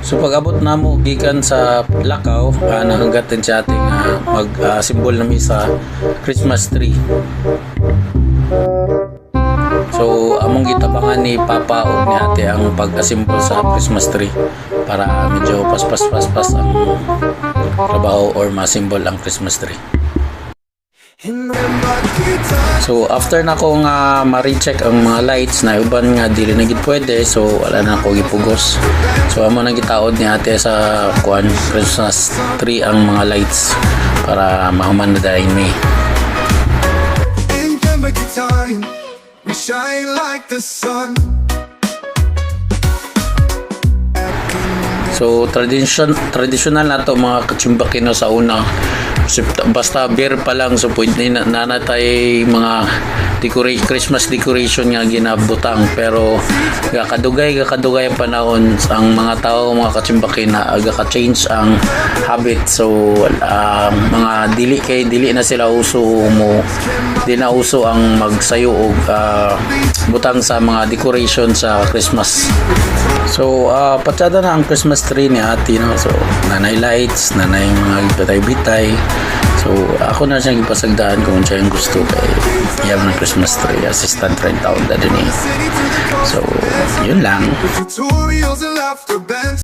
So pag-abot na mo gikan sa Lakaw, nahanggat din sa ating mag-simbol na sa Christmas tree. So among gitabangan ni Papa o ni Ate ang pag-asimbol sa Christmas tree para medyo paspas ang trabaho or masimbol ang Christmas tree. So after na ko nga ma-recheck ang mga lights na uban nga dili na gid pwede, so wala na ako gipugos. So amo na gitaod ni Ate sa Christmas tree ang mga lights para mahuman na dahil me. We shine like the sun. So traditional na to mga katsimbakino sa una. Basta beer pa lang, so pwede na natay mga Christmas decoration nga ginabutang, pero kadugay ang panahon ang mga tao, mga katsimbakin na ka-change ang habit. So mga dili na sila uso di na uso ang magsayo og butang sa mga decoration sa Christmas. So patsada na ang Christmas tree ni Ate, no? So nanay lights, nanay mga bitay-bitay. So ako na siyang ipasagdaan kung siya yung gusto kay iyam ng Christmas tree. Assistant rin taon na din eh. So yun lang.